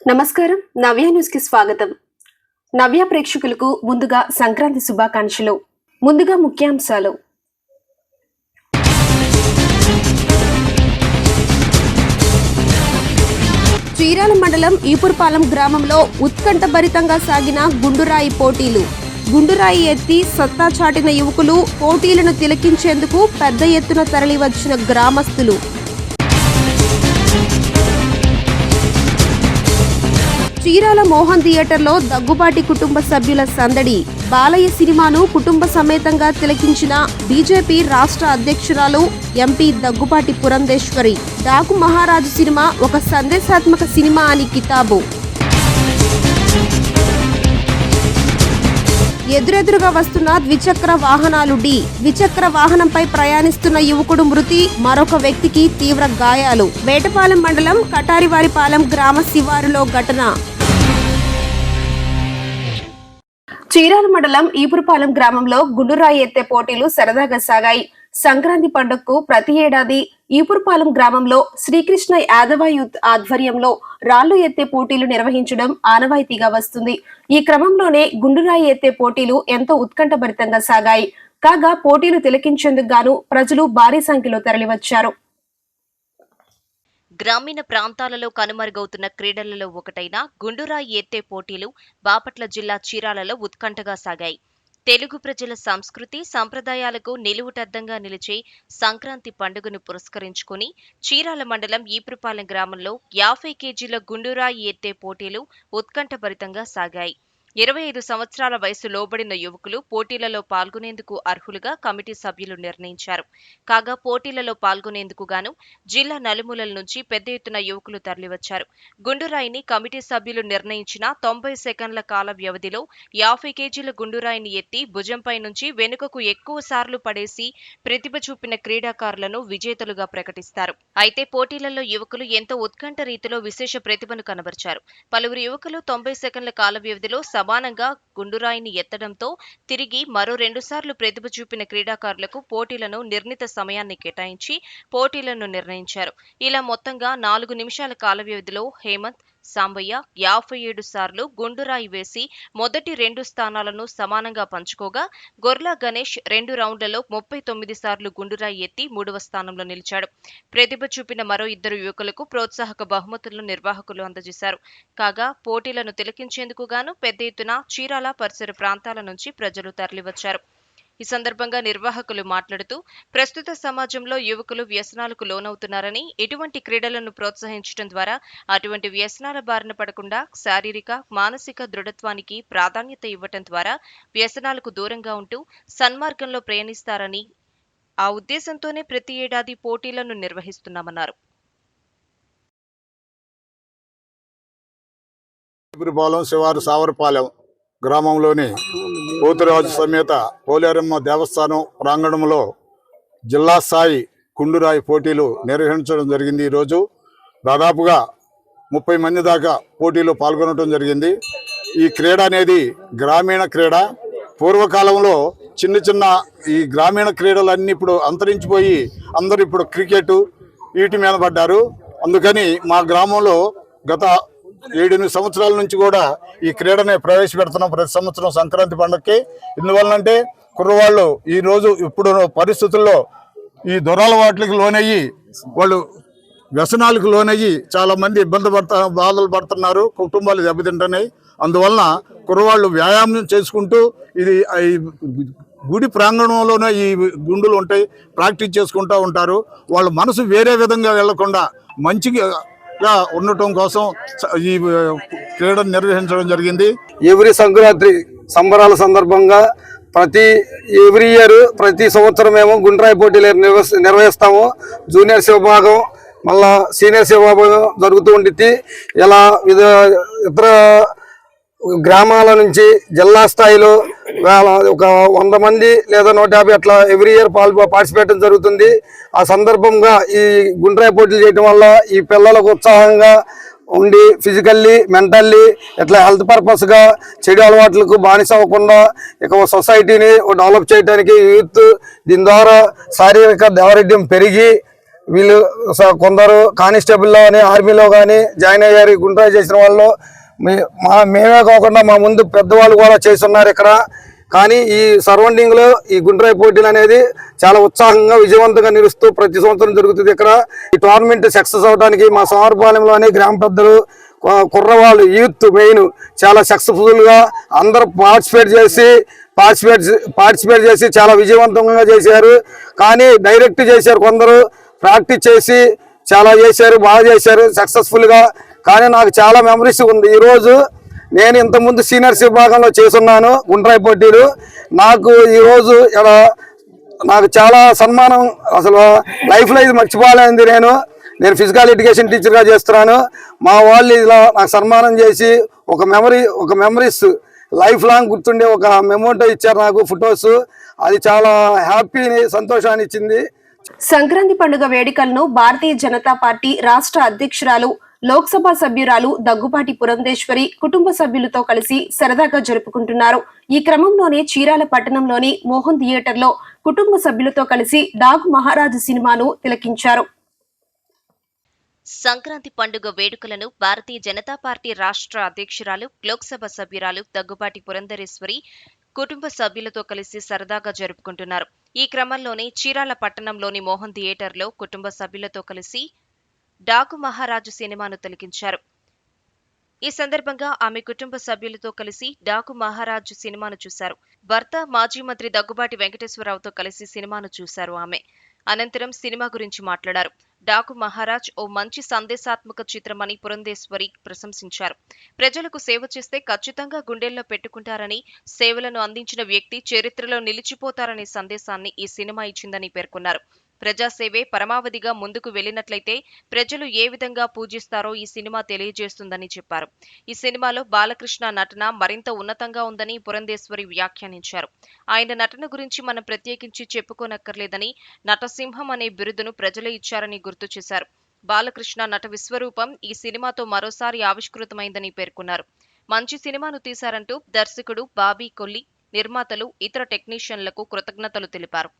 నమస్కారం, నవ్య న్యూస్ కి స్వాగతం. నవ్య ప్రేక్షకులకు ముందుగా సంక్రాంతి శుభాకాంక్షలు. ముందుగా ముఖ్యాంశాలు. చీరాల మండలం ఈపురపాలెం గ్రామంలో ఉత్కంఠభరితంగా సాగిన గుండురాయి పోటీలు. గుండురాయి ఎత్తి సత్తా చాటిన యువకులు పోటీలను తిలకించేందుకు పెద్ద ఎత్తున తరలివచ్చిన గ్రామస్తులు. చీరాల మోహన్ థియేటర్లో దగ్గుబాటి కుటుంబ సభ్యుల సందడి. బాలయ్య సినిమాను కుటుంబ సమేతంగా తిలకించిన బీజేపీ రాష్ట్ర అధ్యక్షురాలు ఎంపీ దగ్గుబాటి పురంధేశ్వరి. డాకు మహారాజు సినిమా ఒక సందేశాత్మక సినిమా అని కితాబు. ఎదురెదురుగా వస్తున్న ద్విచక్ర వాహనాలు ద్విచక్ర వాహనంపై ప్రయాణిస్తున్న యువకుడు మృతి, మరొక వ్యక్తికి తీవ్ర గాయాలు. వేటపాలెం మండలం కటారివారిపాలెం గ్రామ శివారులో ఘటన. చీరాల మండలం ఈపురపాలెం గ్రామంలో గుండురాయి ఎత్తే పోటీలు సరదాగా సాగాయి. సంక్రాంతి పండుగకు ప్రతి ఏడాది ఈపురపాలెం గ్రామంలో శ్రీకృష్ణ యాదవ యూత్ ఆధ్వర్యంలో రాళ్లు ఎత్తే పోటీలు నిర్వహించడం ఆనవాయితీగా వస్తుంది. ఈ క్రమంలోనే గుండురాయి ఎత్తే పోటీలు ఎంతో ఉత్కంఠభరితంగా సాగాయి. కాగా పోటీలు తిలకించేందుకు గాను ప్రజలు భారీ సంఖ్యలో తరలివచ్చారు. గ్రామీణ ప్రాంతాలలో కనుమరుగవుతున్న క్రీడలలో ఒకటైన గుండురాయి ఎత్తే పోటీలు బాపట్ల జిల్లా చీరాలలో ఉత్కంఠగా సాగాయి. తెలుగు ప్రజల సంస్కృతి సంప్రదాయాలకు నిలువుటద్దంగా నిలిచే సంక్రాంతి పండుగను పురస్కరించుకుని చీరాల మండలం ఈపురపాలెం గ్రామంలో 50 కేజీల గుండురాయి ఎత్తే పోటీలు ఉత్కంఠభరితంగా సాగాయి. 25 సంవత్సరాల వయసు లోబడిన యువకులు పోటీలలో పాల్గొనేందుకు అర్హులుగా కమిటీ సభ్యులు నిర్ణయించారు. కాగా పోటీలలో పాల్గొనేందుకు గాను జిల్లా నలుమూలల నుంచి పెద్ద ఎత్తున యువకులు తరలివచ్చారు. గుండురాయిని కమిటీ సభ్యులు నిర్ణయించిన 90 సెకండ్ల కాల వ్యవధిలో 50 కేజీల గుండురాయిని ఎత్తి భుజంపై నుంచి వెనుకకు ఎక్కువ సార్లు పడేసి ప్రతిభ చూపిన క్రీడాకారులను విజేతలుగా ప్రకటిస్తారు. అయితే పోటీలలో యువకులు ఎంతో ఉత్కంఠ రీతిలో విశేష ప్రతిభను కనబరిచారు. పలువురు యువకులు 90 సెకండ్ల కాల వ్యవధిలో సమానంగా గుండురాయిని ఎత్తడంతో తిరిగి మరో 2 సార్లు ప్రతిభ చూపిన క్రీడాకారులకు పోటీలను నిర్ణీత సమయాన్ని కేటాయించి పోటీలను నిర్ణయించారు. ఇలా మొత్తంగా 4 నిమిషాల కాల వ్యవధిలో హేమంత్, సాంబయ్య 57 సార్లు గుండురాయి వేసి మొదటి 2 స్థానాలను సమానంగా పంచుకోగా, గొర్లా గణేష్ 2 రౌండ్లలో 39 సార్లు గుండురాయి ఎత్తి 3వ స్థానంలో నిలిచాడు. ప్రతిభ చూపిన మరో 2 యువకులకు ప్రోత్సాహక బహుమతులను నిర్వాహకులు అందజేశారు. కాగా పోటీలను తిలకించేందుకు గాను పెద్ద ఎత్తున చీరాల పరిసర ప్రాంతాల నుంచి ప్రజలు తరలివచ్చారు. ఈ సందర్భంగా నిర్వాహకులు మాట్లాడుతూ ప్రస్తుత సమాజంలో యువకులు వ్యసనాలకు లోనవుతున్నారని, ఇటువంటి క్రీడలను ప్రోత్సహించడం ద్వారా అటువంటి వ్యసనాల బారిన పడకుండా శారీరక, మానసిక దృఢత్వానికి ప్రాధాన్యత ఇవ్వటం ద్వారా వ్యసనాలకు దూరంగా ఉంటూ సన్మార్గంలో ప్రయాణిస్తారని, ఆ ఉద్దేశంతోనే ప్రతి ఏడాది పోటీలను నిర్వహిస్తున్నామన్నారు. శివారు సావరపాలెం గ్రామంలోని పోతురాజు సమేత పోలేరమ్మ దేవస్థానం ప్రాంగణంలో జిల్లా స్థాయి గుండురాయి పోటీలు నిర్వహించడం జరిగింది. ఈరోజు దాదాపుగా 30 మంది దాకా పోటీలో పాల్గొనడం జరిగింది. ఈ క్రీడ అనేది గ్రామీణ క్రీడ. పూర్వకాలంలో చిన్న ఈ గ్రామీణ క్రీడలన్నీ ఇప్పుడు అంతరించిపోయి అందరూ ఇప్పుడు క్రికెట్ వీటి మీద పడ్డారు. అందుకని మా గ్రామంలో గత 7-8 సంవత్సరాల నుంచి కూడా ఈ క్రీడని ప్రవేశపెడుతున్నాం ప్రతి సంవత్సరం సంక్రాంతి పండుగకి. ఎందువల్లంటే కుర్రవాళ్ళు ఈరోజు ఇప్పుడు పరిస్థితుల్లో ఈ దురలవాట్లకి లోనయ్యి, వాళ్ళు వ్యసనాలకు లోనయ్యి చాలామంది బాధలు పడుతున్నారు, కుటుంబాలు దెబ్బతింటున్నాయి. అందువలన కుర్రవాళ్ళు వ్యాయామం చేసుకుంటూ ఇది గుడి ప్రాంగణంలోనే ఈ గుండులు ఉంటాయి, ప్రాక్టీస్ చేసుకుంటూ ఉంటారు. వాళ్ళ మనసు వేరే విధంగా వెళ్లకుండా మంచిగా ఉండటం కోసం ఈ క్రీడను నిర్వహించడం జరిగింది. ఎవ్రీ సంక్రాంతి సంబరాల సందర్భంగా ఎవ్రీ ఇయర్ ప్రతి సంవత్సరం మేము గుండ్రాయి పోటీలు నిర్వహిస్తాము. జూనియర్ విభాగం మళ్ళా సీనియర్స్ విభాగం జరుగుతూ ఉండిద్ది. ఇలా ఇతర గ్రామాల నుంచి జిల్లా స్థాయిలో ఒక 100 మంది లేదా 150 అట్లా ఎవ్రీ ఇయర్ పార్టిసిపేట్ జరుగుతుంది. ఆ సందర్భంగా ఈ గుండ్రాయి పోటీలు చేయడం వల్ల ఈ పిల్లలకు ఉత్సాహంగా ఉండి ఫిజికల్లీ, మెంటల్లీ ఇట్లా హెల్త్ పర్పస్గా చెడు అలవాట్లకు బానిస అవ్వకుండా ఇక సొసైటీని డెవలప్ చేయడానికి యూత్ దీని ద్వారా శారీరక దారిద్ర్యం పెరిగి వీళ్ళు కొందరు కానిస్టేబుల్లో కానీ ఆర్మీలో కానీ జాయిన్ అయ్యారు. గుండ్రాయి చేసిన వాళ్ళు మేమే కాకుండా మా ముందు పెద్దవాళ్ళు కూడా చేస్తున్నారు ఇక్కడ. కానీ ఈ సరౌండింగ్లో ఈ గుండ్రాయి పోటీలు అనేది చాలా ఉత్సాహంగా విజయవంతంగా నిలుస్తూ ప్రతి సంవత్సరం జరుగుతుంది. ఇక్కడ ఈ టోర్నమెంట్ సక్సెస్ అవడానికి మా సోమరపాలెంలోని గ్రామ పెద్దలు, కుర్రవాళ్ళు, యూత్ మెయిన్ చాలా సక్సెస్ఫుల్గా అందరూ పార్టిసిపేట్ చేసి చాలా విజయవంతంగా చేశారు. కానీ డైరెక్ట్ చేశారు, కొందరు ప్రాక్టీస్ చేసి చాలా చేశారు, బాగా చేశారు సక్సెస్ఫుల్గా. కానీ నాకు చాలా మెమరీస్ ఉంది. ఈరోజు నేను ఇంతకుముందు సీనియర్స్ విభాగంలో చేస్తున్నాను గుండ్రాయి పోటీలు. నాకు ఈరోజు ఇలా నాకు చాలా సన్మానం, అసలు లైఫ్లో ఇది మర్చిపోలేంది. నేను ఫిజికల్ ఎడ్యుకేషన్ టీచర్గా చేస్తున్నాను. మా వాళ్ళు ఇలా నాకు సన్మానం చేసి ఒక మెమరీస్ లైఫ్ లాంగ్ గుర్తుండే ఒక మెమోటో ఇచ్చారు నాకు, ఫొటోస్. అది చాలా హ్యాపీని, సంతోషాన్ని ఇచ్చింది. సంక్రాంతి పండుగ వేడుకలను భారతీయ జనతా పార్టీ రాష్ట్ర అధ్యక్షురాలు, లోక్సభ సభ్యురాలు దగ్గుపాటి పురంధేశ్వరి కుటుంబ సభ్యులతో కలిసి సరదాగా జరుపుకుంటున్నారు. ఈ క్రమంలోనే చీరాల పట్టణంలోని మోహన్ థియేటర్లో కుటుంబ సభ్యులతో కలిసి డాగ్ మహారాజు సినిమాను తిలకించారు. సంక్రాంతి పండుగ వేడుకలను భారతీయ జనతా పార్టీ రాష్ట్ర అధ్యక్షురాలు, లోక్సభ సభ్యురాలు దగ్గుబాటి పురంధరేశ్వరి కుటుంబ సభ్యులతో కలిసి సరదాగా జరుపుకుంటున్నారు. ఈ క్రమంలోనే చీరాల పట్టణంలోని మోహన్ థియేటర్లో కుటుంబ సభ్యులతో కలిసి డాకు మహారాజు సినిమాను తిలకించారు. ఈ సందర్భంగా ఆమె కుటుంబ సభ్యులతో కలిసి డాకు మహారాజు సినిమాను చూశారు. భర్త మాజీ మంత్రి దగ్గుబాటి వెంకటేశ్వరరావుతో కలిసి సినిమాను చూశారు ఆమె. అనంతరం సినిమా గురించి మాట్లాడారు. డాకు మహారాజ్ ఓ మంచి సందేశాత్మక చిత్రమని పురంధేశ్వరి ప్రశంసించారు. ప్రజలకు సేవ చేస్తే ఖచ్చితంగా గుండెల్లో పెట్టుకుంటారని, సేవలను అందించిన వ్యక్తి చరిత్రలో నిలిచిపోతారనే సందేశాన్ని ఈ సినిమా ఇచ్చిందని పేర్కొన్నారు. ప్రజాసేవే పరమావధిగా ముందుకు వెళ్లినట్లయితే ప్రజలు ఏ విధంగా పూజిస్తారో ఈ సినిమా తెలియజేస్తుందని చెప్పారు. ఈ సినిమాలో బాలకృష్ణ నటన మరింత ఉన్నతంగా ఉందని పురంధేశ్వరి వ్యాఖ్యానించారు. ఆయన నటన గురించి మనం ప్రత్యేకించి చెప్పుకోనక్కర్లేదని, నటసింహం అనే బిరుదును ప్రజలే ఇచ్చారని గుర్తు చేశారు. బాలకృష్ణ నట విశ్వరూపం ఈ సినిమాతో మరోసారి ఆవిష్కృతమైందని పేర్కొన్నారు. మంచి సినిమాను తీశారంటూ దర్శకుడు బాబీ కొల్లి, నిర్మాతలు, ఇతర టెక్నీషియన్లకు కృతజ్ఞతలు తెలిపారు.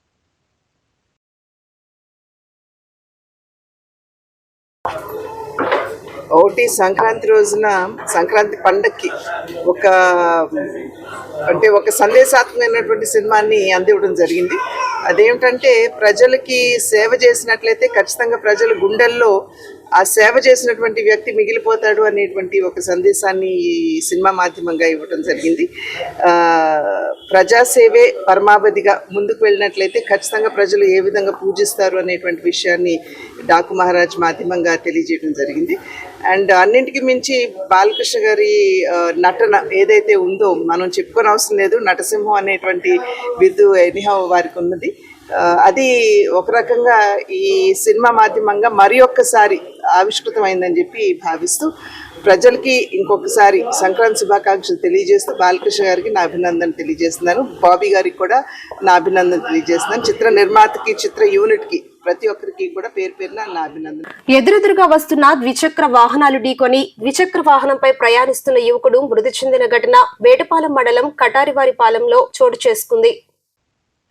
ఒకటి సంక్రాంతి రోజున, సంక్రాంతి పండక్కి ఒక సందేశాత్మకమైనటువంటి సినిమాని అందివ్వడం జరిగింది. అదేమిటంటే, ప్రజలకి సేవ చేసినట్లయితే ఖచ్చితంగా ప్రజల గుండెల్లో ఆ సేవ చేసినటువంటి వ్యక్తి మిగిలిపోతాడు అనేటువంటి ఒక సందేశాన్ని ఈ సినిమా మాధ్యమంగా ఇవ్వడం జరిగింది. ప్రజాసేవే పరమావధిగా ముందుకు వెళ్ళినట్లయితే ఖచ్చితంగా ప్రజలు ఏ విధంగా పూజిస్తారు అనేటువంటి విషయాన్ని డాకు మహారాజ్ మాధ్యమంగా తెలియజేయడం జరిగింది. అండ్ అన్నింటికి మించి బాలకృష్ణ గారి నటన ఏదైతే ఉందో మనం చెప్పుకోని అవసరం లేదు. నటసింహం అనేటువంటి బిరుదు ఎనీహౌ వారికి ఉన్నది. అది ఒక రకంగా ఈ సినిమా మాధ్యమంగా మరి ఒక్కసారి ఆవిష్కృతమైందని చెప్పి భావిస్తూ ప్రజలకి ఇంకొకసారి సంక్రాంతి శుభాకాంక్షలు తెలియజేస్తూ బాలకృష్ణ గారికి నా అభినందన తెలియజేస్తున్నాను. బాబీ గారికి కూడా నా అభినందన తెలియజేస్తున్నాను. చిత్ర నిర్మాతకి, చిత్ర యూనిట్కి, ప్రతి ఒక్కరికి కూడా పేరు పేరున నా అభినందన. ఎదురెదురుగా వస్తున్న ద్విచక్ర వాహనాలు ఢీకొని ద్విచక్ర వాహనంపై ప్రయాణిస్తున్న యువకుడు మృతి చెందిన ఘటన వేటపాలెం మండలం కటారివారిపాలెంలో చోటు చేసుకుంది.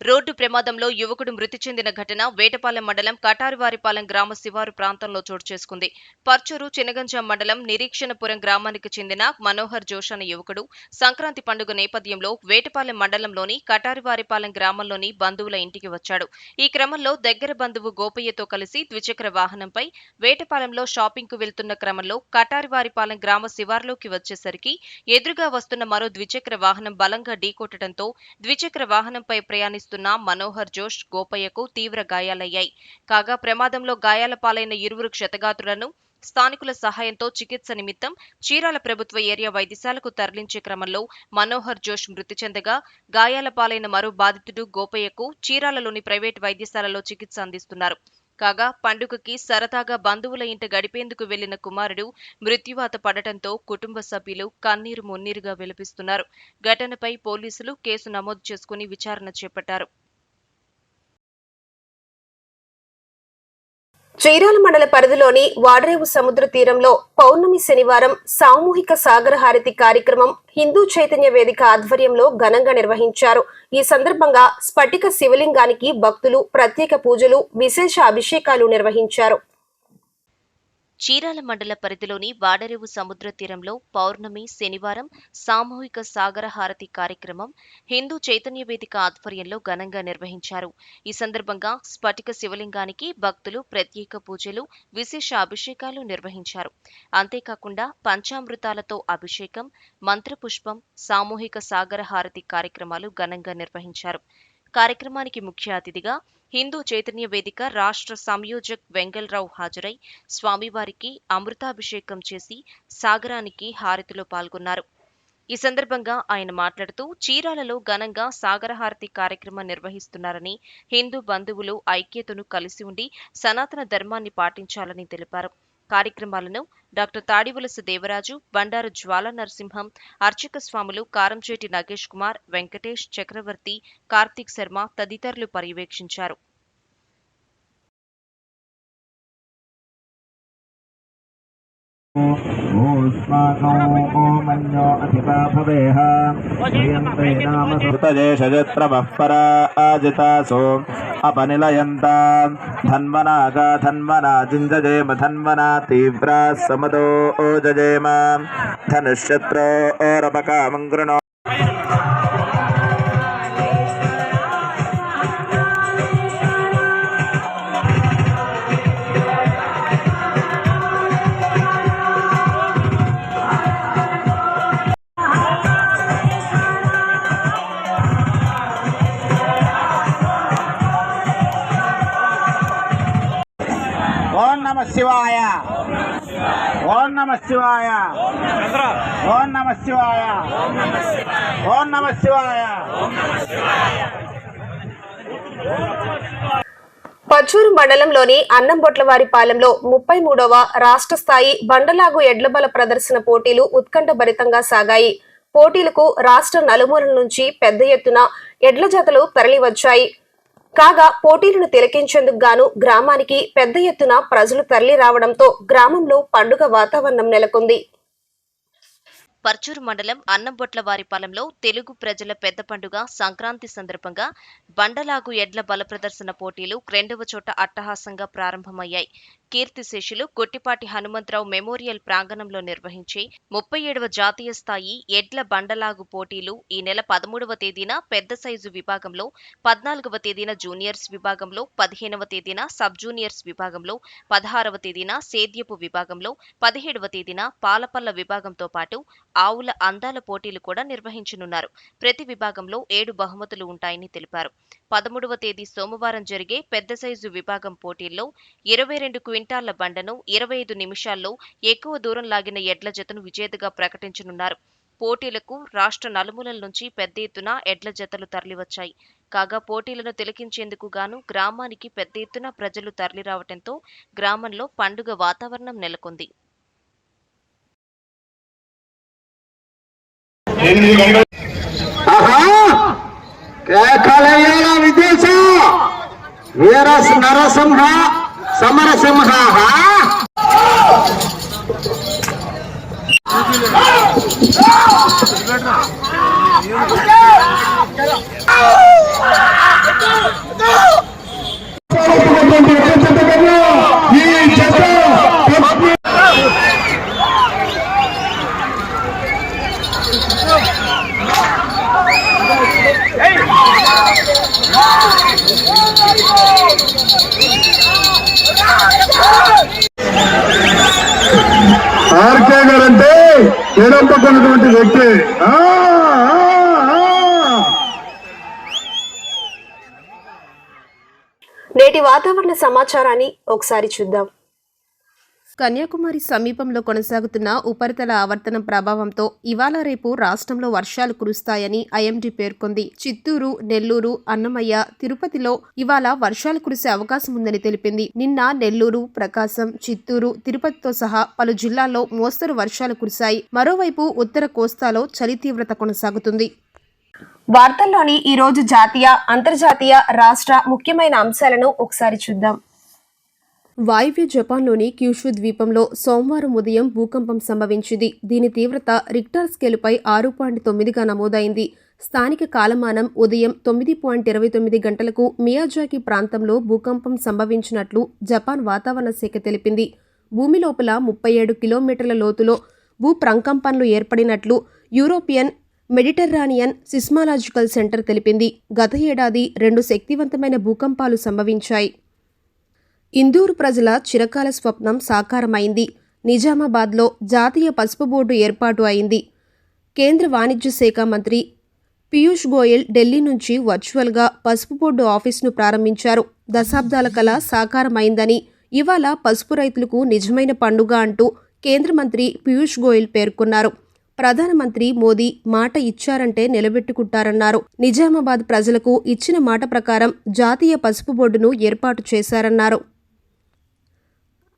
రోడ్డు ప్రమాదంలో యువకుడు మృతి చెందిన ఘటన వేటపాలెం మండలం కటారివారిపాలెం గ్రామ శివారు ప్రాంతంలో చోటు చేసుకుంది. పర్చూరు చినగంజాం మండలం నిరీక్షణపురం గ్రామానికి చెందిన మనోహర్ జోష్ అనే యువకుడు సంక్రాంతి పండుగ నేపథ్యంలో వేటపాలెం మండలంలోని కటారివారిపాలెం గ్రామంలోని బంధువుల ఇంటికి వచ్చాడు. ఈ క్రమంలో దగ్గర బంధువు గోపయ్యతో కలిసి ద్విచక్ర వాహనంపై వేటపాలెంలో షాపింగ్ కు వెళ్తున్న క్రమంలో కటారివారిపాలెం గ్రామ శివార్లోకి వచ్చేసరికి ఎదురుగా వస్తున్న మరో ద్విచక్ర వాహనం బలంగా ఢీకొట్టడంతో ద్విచక్ర వాహనంపై ప్రయాణిస్తున్న మనోహర్ జోష్, గోపయ్యకు తీవ్ర గాయాలయ్యాయి. కాగా ప్రమాదంలో గాయాల పాలైన ఇరువురు క్షతగాత్రులను స్థానికుల సహాయంతో చికిత్స నిమిత్తం చీరాల ప్రభుత్వ ఏరియా వైద్యశాలకు తరలించే క్రమంలో మనోహర్ జోష్ మృతి చెందగా, గాయాల పాలైన మరో బాధితుడు గోపయ్యకు చీరాలలోని ప్రైవేట్ వైద్యశాలలో చికిత్స అందిస్తున్నారు. కాగా పండుగకి సరదాగా బంధువుల ఇంట గడిపేందుకు వెళ్లిన కుమారుడు మృత్యువాత పడటంతో కుటుంబ సభ్యులు కన్నీరు మున్నీరుగా విలపిస్తున్నారు. ఘటనపై పోలీసులు కేసు నమోదు చేసుకుని విచారణ చేపట్టారు. చీరాల మండల పరిధిలోని వాడరేవు సముద్ర తీరంలో పౌర్ణమి శనివారం సామూహిక సాగర హారతి కార్యక్రమం హిందూ చైతన్య వేదిక ఆధ్వర్యంలో ఘనంగా నిర్వహించారు. ఈ సందర్భంగా స్ఫటిక శివలింగానికి భక్తులు ప్రత్యేక పూజలు, విశేష అభిషేకాలు నిర్వహించారు. చీరాల మండల పరిధిలోని వాడరేవు సముద్ర తీరంలో పౌర్ణమి శనివారం సామూహిక సాగర హారతి కార్యక్రమం హిందూ చైతన్య వేదిక ఆధ్వర్యంలో ఘనంగా నిర్వహించారు. ఈ సందర్భంగా స్ఫటిక శివలింగానికి భక్తులు ప్రత్యేక పూజలు, విశేష అభిషేకాలు నిర్వహించారు. అంతేకాకుండా పంచామృతాలతో అభిషేకం, మంత్రపుష్పం, సామూహిక సాగర హారతి కార్యక్రమాలు ఘనంగా నిర్వహించారు. కార్యక్రమానికి ముఖ్య అతిథిగా హిందూ చైతన్య వేదిక రాష్ట్ర సంయోజక్ వెంగళరావు హాజరై స్వామివారికి అమృతాభిషేకం చేసి సాగరానికి హారతిలో పాల్గొన్నారు. ఈ సందర్భంగా ఆయన మాట్లాడుతూ చీరాలలో ఘనంగా సాగరహారతి కార్యక్రమం నిర్వహిస్తున్నారని, హిందూ బంధువులు ఐక్యతను కలిసి ఉండి సనాతన ధర్మాన్ని పాటించాలని తెలిపారు. కార్యక్రమాలను డాక్టర్ తాడివలస దేవరాజు, బండారు జ్వాల నరసింహం, అర్చక స్వాములు కారంచేటి నగేష్ కుమార్, వెంకటేష్, చక్రవర్తి, కార్తీక్ శర్మ తదితరులు పర్యవేక్షించారు. अपनिलयन्ता धन्वनागा धन्वना जिञ्जजेम धन्वना तीव्रा समदो जजेम धनुष्यत्रो ओरपकामङ्कृणो ओम नमः शिवाय, ओम नमः शिवाय, ओम नमः शिवाय, ओम नमः शिवाय। పచ్చూరు మండలంలోని అన్నంబొట్లవారిపాలెంలో 33వ రాష్ట్ర స్థాయి బండలాగు ఎడ్లబల ప్రదర్శన పోటీలు ఉత్కంఠభరితంగా సాగాయి. పోటీలకు రాష్ట్ర నలుమూలల నుంచి పెద్ద ఎత్తున ఎడ్ల జతలు తరలివచ్చాయి. కాగా పోటీలను తిలకించేందుకు గాను గ్రామానికి పెద్ద ఎత్తున ప్రజలు తరలి రావడంతో గ్రామంలో పండుగ వాతావరణం నెలకొంది. పర్చూరు మండలం అన్నంబొట్లవారిపాలెంలో తెలుగు ప్రజల పెద్ద పండుగ సంక్రాంతి సందర్భంగా బండలాగు ఎడ్ల బల ప్రదర్శన పోటీలు రెండవ చోట అట్టహాసంగా ప్రారంభమయ్యాయి. కీర్తిశేషులు కొట్టిపాటి హనుమంతరావు మెమోరియల్ ప్రాంగణంలో నిర్వహించే 37వ జాతీయ స్థాయి ఎడ్ల బండలాగు పోటీలు ఈ నెల 13వ తేదీన పెద్ద సైజు విభాగంలో, 14వ తేదీన జూనియర్స్ విభాగంలో, 15వ తేదీన సబ్ జూనియర్స్ విభాగంలో, 16వ తేదీన సేద్యపు విభాగంలో, 17వ తేదీన పాలపల్ల విభాగంతో పాటు ఆవుల అందాల పోటీలు కూడా నిర్వహించనున్నారు. ప్రతి విభాగంలో 7 బహుమతులు ఉంటాయని తెలిపారు. 13వ తేదీ సోమవారం జరిగే పెద్ద సైజు విభాగం పోటీల్లో 22 క్వింటాళ్ల బండను 25 నిమిషాల్లో ఎక్కువ దూరం లాగిన ఎడ్ల జతను విజేతగా ప్రకటించనున్నారు. పోటీలకు రాష్ట్ర నలుమూలల నుంచి పెద్ద ఎత్తున ఎడ్ల జతలు తరలివచ్చాయి. కాగా పోటీలను తిలకించేందుకు గాను గ్రామానికి పెద్ద ఎత్తున ప్రజలు తరలిరావడంతో గ్రామంలో పండుగ వాతావరణం నెలకొంది. విదేశ వీర నరసింహ సమరసింహ ఆర్కే గారు అంటే నిరంపకున్నటువంటి వ్యక్తి. నేటి వాతావరణ సమాచారాన్ని ఒకసారి చూద్దాం. కన్యాకుమారి సమీపంలో కొనసాగుతున్న ఉపరితల ఆవర్తనం ప్రభావంతో ఇవాళ రేపు రాష్ట్రంలో వర్షాలు కురుస్తాయని ఐఎండీ పేర్కొంది. చిత్తూరు, నెల్లూరు, అన్నమయ్య, తిరుపతిలో ఇవాళ వర్షాలు కురిసే అవకాశం ఉందని తెలిపింది. నిన్న నెల్లూరు, ప్రకాశం, చిత్తూరు, తిరుపతితో సహా పలు జిల్లాల్లో మోస్తరు వర్షాలు కురిశాయి. మరోవైపు ఉత్తర కోస్తాలో చలి తీవ్రత కొనసాగుతుంది. వార్తల్లోని ఈ రోజు జాతీయ, అంతర్జాతీయ, రాష్ట్ర ముఖ్యమైన అంశాలను ఒకసారి చూద్దాం. వాయువ్య జపాన్లోని క్యూషు ద్వీపంలో సోమవారం ఉదయం భూకంపం సంభవించింది. దీని తీవ్రత రిక్టర్ స్కేలుపై 6.9గా నమోదైంది. స్థానిక కాలమానం ఉదయం 9:29 గంటలకు మియాజాకి ప్రాంతంలో భూకంపం సంభవించినట్లు జపాన్ వాతావరణ శాఖ తెలిపింది. భూమి లోపల 37 కిలోమీటర్ల లోతులో భూప్రంకంపనలు ఏర్పడినట్లు యూరోపియన్ మెడిటెర్రానియన్ సిస్మాలాజికల్ సెంటర్ తెలిపింది. గత ఏడాది 2 శక్తివంతమైన భూకంపాలు సంభవించాయి. ఇందూరు ప్రజల చిరకాల స్వప్నం సాకారమైంది. నిజామాబాద్లో జాతీయ పసుపు బోర్డు ఏర్పాటు అయింది. కేంద్ర వాణిజ్య శాఖ మంత్రి పీయూష్ గోయల్ ఢిల్లీ నుంచి వర్చువల్గా పసుపు బోర్డు ఆఫీసును ప్రారంభించారు. దశాబ్దాల కల సాకారమైందని, ఇవాళ పసుపు రైతులకు నిజమైన పండుగ అంటూ కేంద్ర మంత్రి పీయూష్ గోయల్ పేర్కొన్నారు. ప్రధానమంత్రి మోదీ మాట ఇచ్చారంటే నిలబెట్టుకుంటారన్నారు. నిజామాబాద్ ప్రజలకు ఇచ్చిన మాట ప్రకారం జాతీయ పసుపు బోర్డును ఏర్పాటు చేశారన్నారు.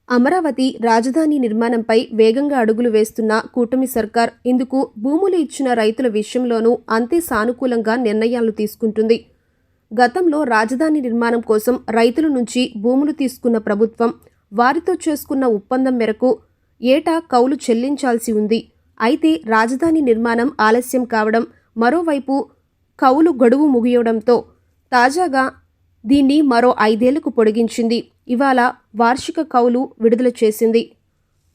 అమరావతి రాజధాని నిర్మాణంపై వేగంగా అడుగులు వేస్తున్న కూటమి సర్కార్ ఇందుకు భూములు ఇచ్చిన రైతుల విషయంలోనూ అంతే సానుకూలంగా నిర్ణయాలు తీసుకుంటుంది. గతంలో రాజధాని నిర్మాణం కోసం రైతుల నుంచి భూములు తీసుకున్న ప్రభుత్వం వారితో చేసుకున్న ఒప్పందం మేరకు ఏటా కౌలు చెల్లించాల్సి ఉంది. అయితే రాజధాని నిర్మాణం ఆలస్యం కావడం, మరోవైపు కౌలు గడువు ముగియడంతో తాజాగా దీన్ని మరో 5 ఏళ్లకు పొడిగించింది. ఇవాళ వార్షిక కౌలు విడుదల చేసింది.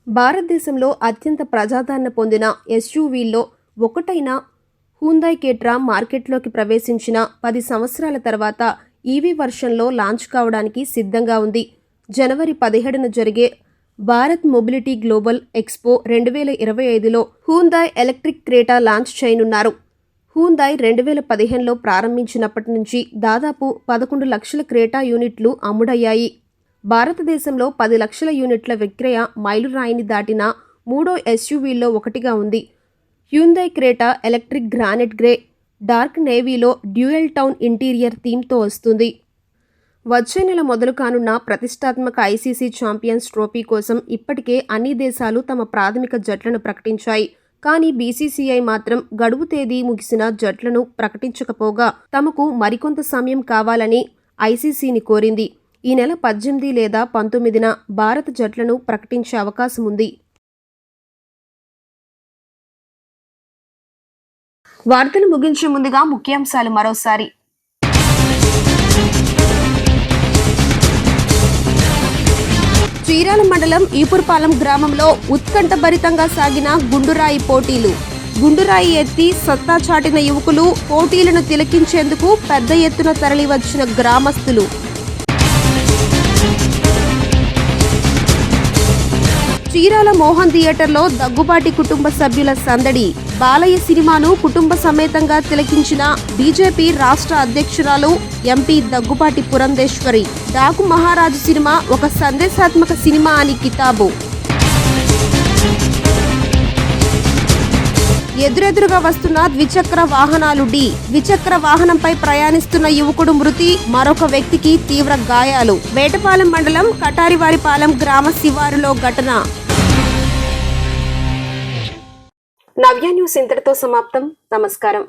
భారతదేశంలో అత్యంత ప్రజాదరణ పొందిన ఎస్యూవీల్లో ఒకటైన హ్యుందాయ్ క్రెటా మార్కెట్లోకి ప్రవేశించిన 10 సంవత్సరాల తర్వాత ఈవీ వర్షన్లో లాంచ్ కావడానికి సిద్ధంగా ఉంది. జనవరి 17న జరిగే భారత్ మొబిలిటీ గ్లోబల్ ఎక్స్పో 2025లో హ్యుందాయ్ ఎలక్ట్రిక్ క్రెటా లాంచ్ చేయనున్నారు. హ్యుందాయ్ 2015లో ప్రారంభించినప్పటి నుంచి దాదాపు 11 లక్షల క్రెటా యూనిట్లు అమ్ముడయ్యాయి. భారతదేశంలో 10 లక్షల యూనిట్ల విక్రయ మైలురాయిని దాటిన మూడో ఎస్యూవీల్లో ఒకటిగా ఉంది. Hyundai Creta electric granite grey, dark నేవీలో డ్యూయల్ టౌన్ ఇంటీరియర్ థీమ్తో వస్తుంది. వచ్చే నెల మొదలు కానున్న ప్రతిష్టాత్మక ఐసీసీ ఛాంపియన్స్ ట్రోఫీ కోసం ఇప్పటికే అన్ని దేశాలు తమ ప్రాథమిక జట్లను ప్రకటించాయి. కానీ బీసీసీఐ మాత్రం గడువు తేదీ ముగిసిన జట్లను ప్రకటించకపోగా తమకు మరికొంత సమయం కావాలని ఐసీసీని కోరింది. ఈ నెల 18 లేదా 19న భారత జట్లను ప్రకటించే అవకాశం ఉంది. వార్తలు ముగించే ముందుగా ముఖ్యాంశాలు మరోసారి. చీరాల మండలం ఈపురపాలెం గ్రామంలో ఉత్కంఠభరితంగా సాగిన గుండురాయి పోటీలు. గుండురాయి ఎత్తి సత్తా చాటిన యువకులు పోటీలను తిలకించేందుకు పెద్ద ఎత్తున తరలివచ్చిన గ్రామస్తులు. చీరాల మోహన్ థియేటర్లో దగ్గుబాటి కుటుంబ సభ్యుల సందడి. బాలయ్య సినిమాను కుటుంబ సమేతంగా తిలకించిన బీజేపీ రాష్ట్ర అధ్యక్షురాలు ఎంపీ దగ్గుబాటి పురంధేశ్వరి. డాకు మహారాజు సినిమా ఒక సందేశాత్మక సినిమా అని కితాబు. ఎదురెదురుగా వస్తున్న ద్విచక్ర వాహనాలు ద్విచక్ర వాహనంపై ప్రయాణిస్తున్న యువకుడు మృతి, మరొక వ్యక్తికి తీవ్ర గాయాలు. వేటపాలెం మండలం కటారివారిపాలెం గ్రామ శివారులో ఘటన. నవ్య న్యూస్ ఇంతటితో సమాప్తం. నమస్కారం.